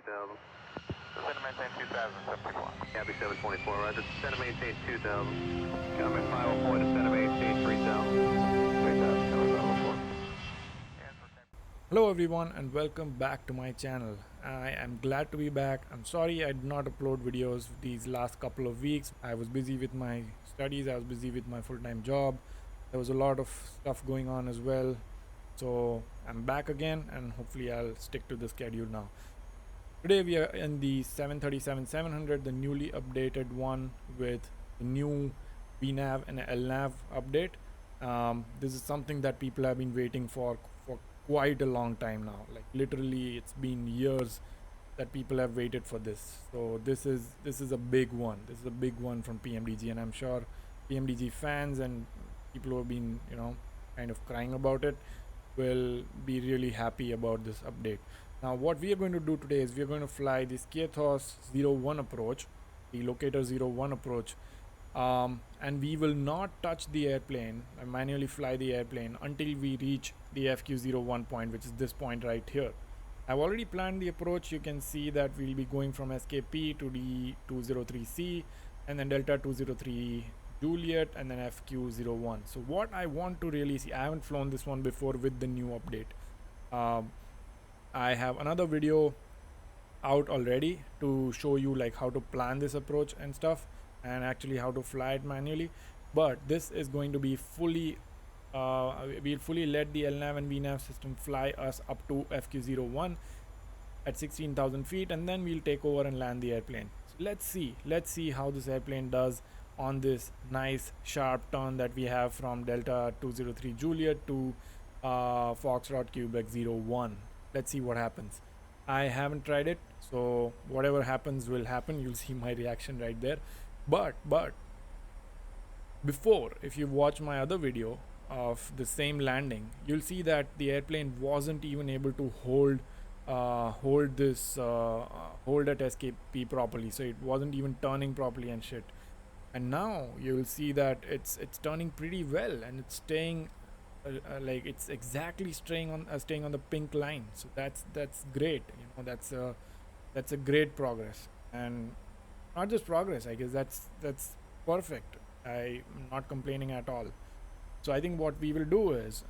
2000. Descend to maintain 2000, 74. Copy 724, roger. Descend to maintain 2000. Copy 504, descend to maintain 3000. 3000, copy 504. Hello everyone and welcome back to my channel. I am glad to be back. I'm sorry I did not upload videos these last couple of weeks. I was busy with my studies, I was busy with my full-time job. There was a lot of stuff going on as well. So I'm back again and hopefully I'll stick to the schedule now. Today we are in the 737-700, the newly updated one with the new VNAV and LNAV update. This is something that people have been waiting for quite a long time now. Like literally it's been years that people have waited for this. So this is a big one. This is a big one from PMDG, and I'm sure PMDG fans and people who have been, kind of crying about it will be really happy about this update. Now what we are going to do today is we are going to fly the Hotas 01 approach, the locator 01 approach, and we will not touch the airplane and manually fly the airplane until we reach the FQ01 point, which is this point right here. I've already planned the approach. You can see that we'll be going from SKP to D203C and then Delta 203 Juliet and then FQ01. So what I want to really see, I haven't flown this one before with the new update. I have another video out already to show you like how to plan this approach and stuff, and actually how to fly it manually. But this is going to be fully we'll fully let the LNAV and VNAV system fly us up to FQ01 at 16,000 feet, and then we'll take over and land the airplane. So let's see how this airplane does on this nice sharp turn that we have from Delta 203 Juliet to Foxtrot Quebec 01. Let's see what happens. I haven't tried it, so whatever happens will happen. You'll see my reaction right there. But before, if you watch my other video of the same landing, you'll see that the airplane wasn't even able to hold at SKP properly, so it wasn't even turning properly and shit. And now you'll see that it's turning pretty well, and it's staying like it's exactly staying on the pink line. So that's great. That's a great progress, and not just progress, I guess that's perfect. I'm not complaining at all. So I think what we will do is,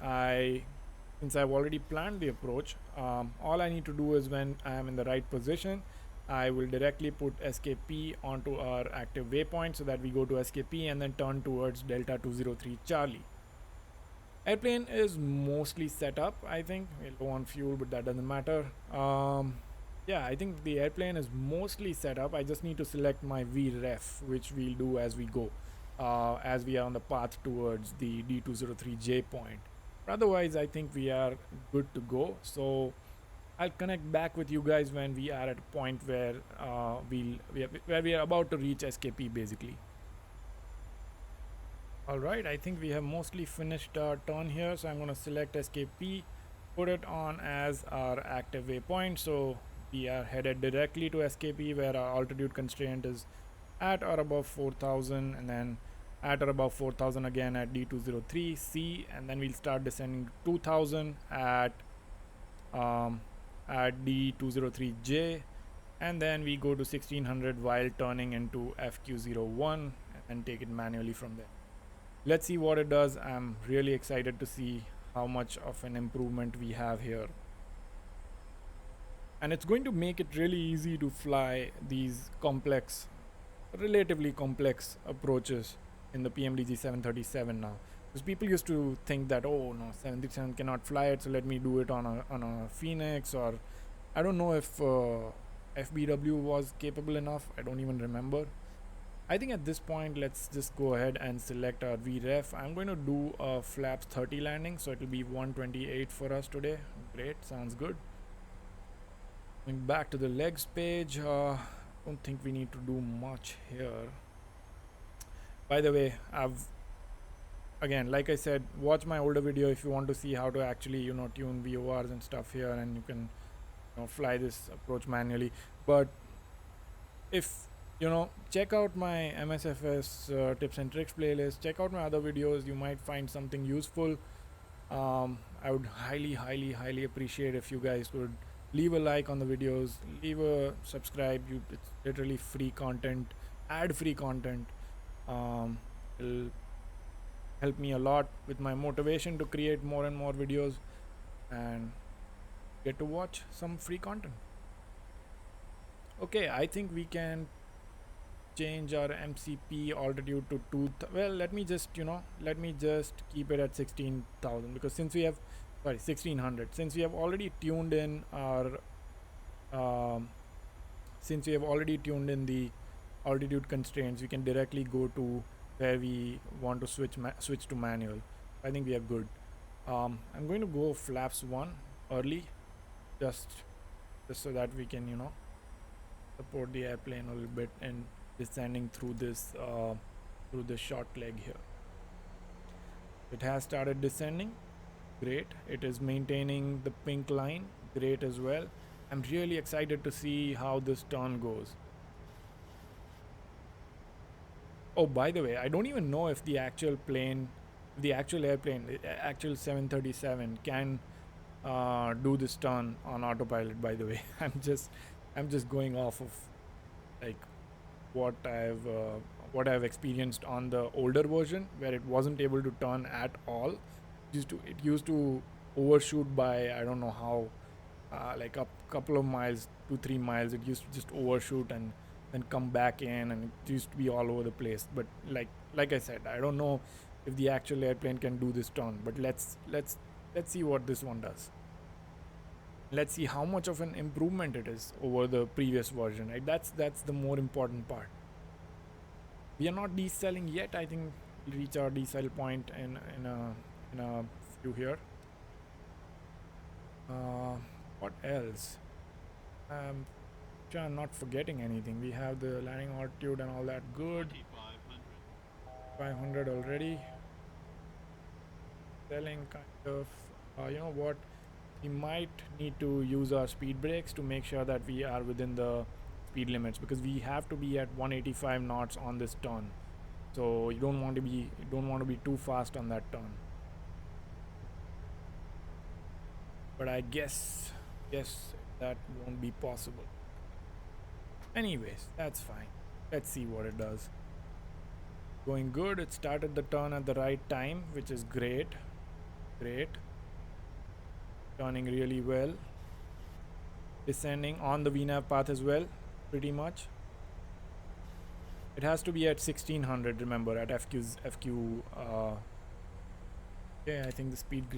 since I've already planned the approach, all I need to do is when I am in the right position, I will directly put SKP onto our active waypoint so that we go to SKP and then turn towards Delta 203 Charlie. Airplane is mostly set up. I think we'll go on fuel, but that doesn't matter. Yeah, I think the airplane is mostly set up. I just need to select my VRAM, which we'll do as we go, as we are on the path towards the D203J point. Otherwise, I think we are good to go. So I'll connect back with you guys when we are at a point where we are about to reach SKP basically. Alright, I think we have mostly finished our turn here, so I'm going to select SKP, put it on as our active waypoint. So we are headed directly to SKP, where our altitude constraint is at or above 4,000, and then at or above 4,000 again at D203C, and then we'll start descending 2,000 at D203J, and then we go to 1600 while turning into FQ01 and take it manually from there. Let's see what it does. I'm really excited to see how much of an improvement we have here. And it's going to make it really easy to fly these relatively complex approaches in the PMDG 737 now. Because people used to think that, oh no, 737 cannot fly it, so let me do it on a Phoenix, or I don't know if FBW was capable enough. I don't even remember. I think at this point, let's just go ahead and select our VREF. I'm going to do a flaps 30 landing, so it will be 128 for us today. Great, sounds good. Going back to the legs page, don't think we need to do much here. By the way, again, like I said, watch my older video if you want to see how to actually, tune VORs and stuff here, and you can, fly this approach manually. But if check out my msfs tips and tricks playlist, check out my other videos, you might find something useful. I would highly appreciate if you guys would leave a like on the videos, leave a subscribe. It's literally free content, ad free content. It'll help me a lot with my motivation to create more and more videos and get to watch some free content. Okay, I think we can change our MCP altitude to well, let me just keep it at 16,000, because since we have 1600, since we have already tuned in our since we have already tuned in the altitude constraints, we can directly go to where we want to switch to manual. I think we are good. I'm going to go flaps 1 early, just so that we can support the airplane a little bit and descending through this short leg here. It has started descending. Great. It is maintaining the pink line. Great as well. I'm really excited to see how this turn goes. Oh, by the way, I don't even know if the actual plane, the actual airplane, actual 737 can do this turn on autopilot. By the way, I'm just going off of like what I've experienced on the older version, where it wasn't able to turn at all. It used to overshoot by, I don't know how, like a couple of miles, 2-3 miles. It used to just overshoot and then come back in, and it used to be all over the place. But like I said, I don't know if the actual airplane can do this turn, but let's see what this one does. Let's see how much of an improvement it is over the previous version, right? That's the more important part. We are not decelling yet. I think we'll reach our decel point in a few here. What else? I'm not forgetting anything. We have the landing altitude and all that. Good. 500 already. Selling kind of. You know what? We might need to use our speed brakes to make sure that we are within the speed limits, because we have to be at 185 knots on this turn. So you don't want to be too fast on that turn. But I guess that won't be possible. Anyways, that's fine. Let's see what it does. Going good. It started the turn at the right time, which is great. Turning really well. Descending on the VNAV path as well, pretty much. It has to be at 1600, remember, at FQ. Okay, I think the speed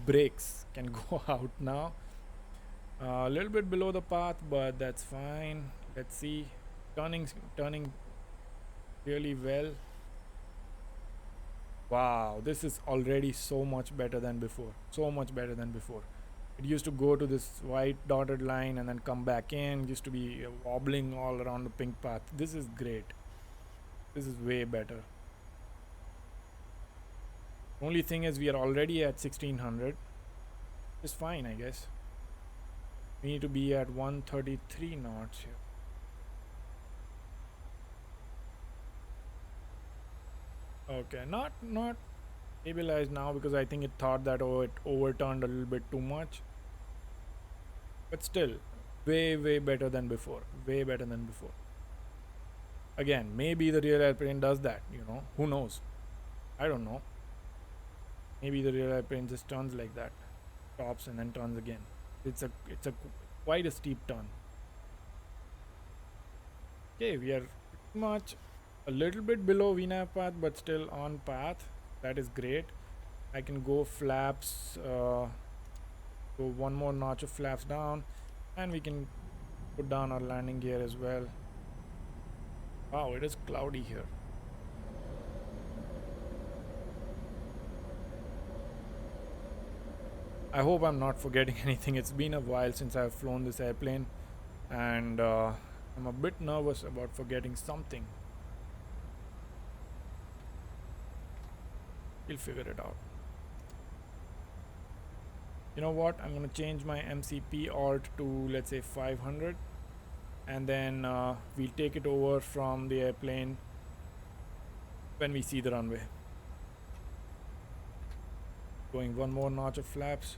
brakes can go out now. A little bit below the path, but that's fine. Let's see. Turning really well. Wow, this is already so much better than before. It used to go to this white dotted line and then come back in. It used to be wobbling all around the pink path. This is great. This is way better. Only thing is we are already at 1600. It's fine, I guess. We need to be at 133 knots here. Okay, not stabilized now, because I think it thought that it overturned a little bit too much. But still, way better than before. Again, maybe the real airplane does that, who knows? I don't know. Maybe the real airplane just turns like that, stops and then turns again. It's a quite a steep turn. Okay, we are pretty much a little bit below VNAV path, but still on path. That is great. I can go flaps, go one more notch of flaps down, and we can put down our landing gear as well. Wow, it is cloudy here. I hope I'm not forgetting anything. It's been a while since I've flown this airplane, and I'm a bit nervous about forgetting something. We'll figure it out. You know what? I'm going to change my MCP alt to, let's say, 500, and then we'll take it over from the airplane when we see the runway. Going one more notch of flaps.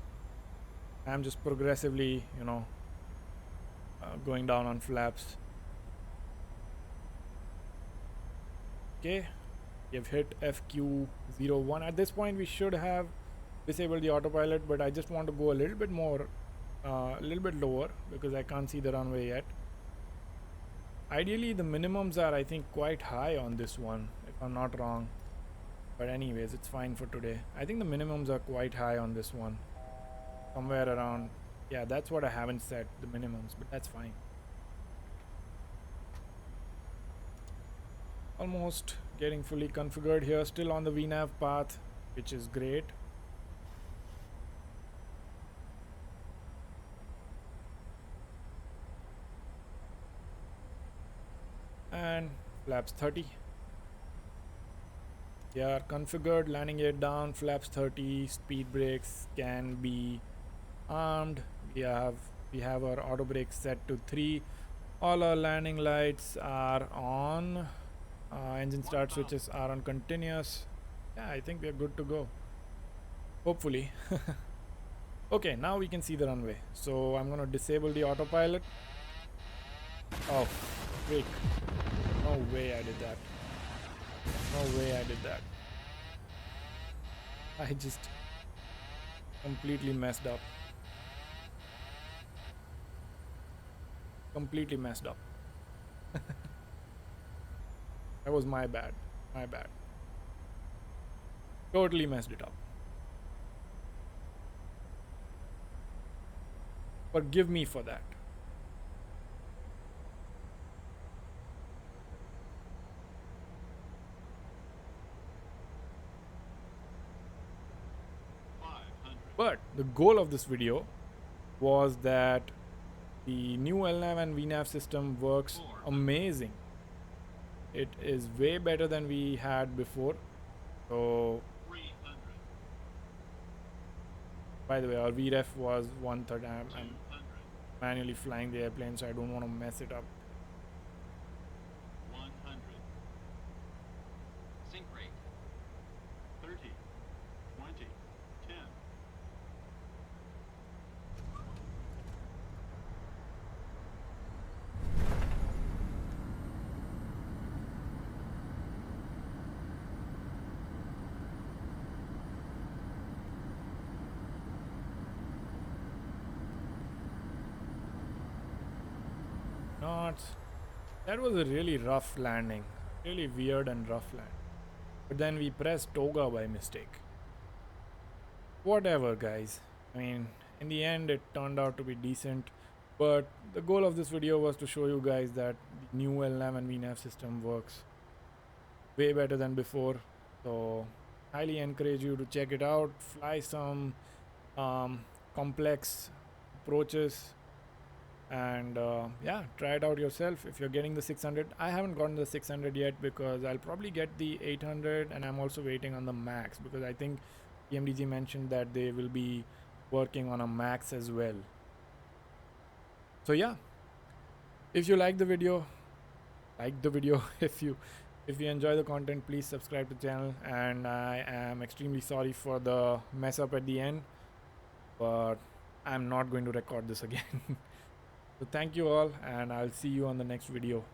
I'm just progressively, you know, going down on flaps. Okay, we have hit FQ01. At this point we should have disabled the autopilot, but I just want to go a little bit more, a little bit lower, because I can't see the runway yet. Ideally the minimums are, I think, quite high on this one, if I'm not wrong, but anyways, it's fine for today. I think the minimums are quite high on this one, somewhere around, yeah, that's what I haven't set, the minimums, but that's fine. Almost getting fully configured here, still on the VNAV path, which is great. And flaps 30. They are configured, landing gear down, flaps 30, speed brakes can be armed. We have our auto brake set to 3. All our landing lights are on. Engine start switches are on continuous. Yeah, I think we are good to go. Hopefully. Okay, now we can see the runway. So I'm gonna disable the autopilot. Oh, freak. No way I did that. No way I did that. I just completely messed up. Completely messed up. That was my bad. My bad. Totally messed it up. Forgive me for that. But the goal of this video was that the new LNAV and VNAV system works amazing. It is way better than we had before. So, by the way, our VREF was 1/3. I'm manually flying the airplane, so I don't want to mess it up. 100. Sync rate. 30. 20. 10. Not. That was a really rough landing. Really weird and rough land. But then we pressed toga by mistake. Whatever, guys. I mean, in the end it turned out to be decent. But the goal of this video was to show you guys that the new LNAV and VNAV system works way better than before. So highly encourage you to check it out. Fly some complex approaches. And yeah, try it out yourself. If you're getting the 600, I haven't gotten the 600 yet because I'll probably get the 800, and I'm also waiting on the max because I think PMDG mentioned that they will be working on a max as well. So yeah, if you like the video, if you enjoy the content, please subscribe to the channel. And I am extremely sorry for the mess up at the end, but I'm not going to record this again. So thank you all, and I'll see you on the next video.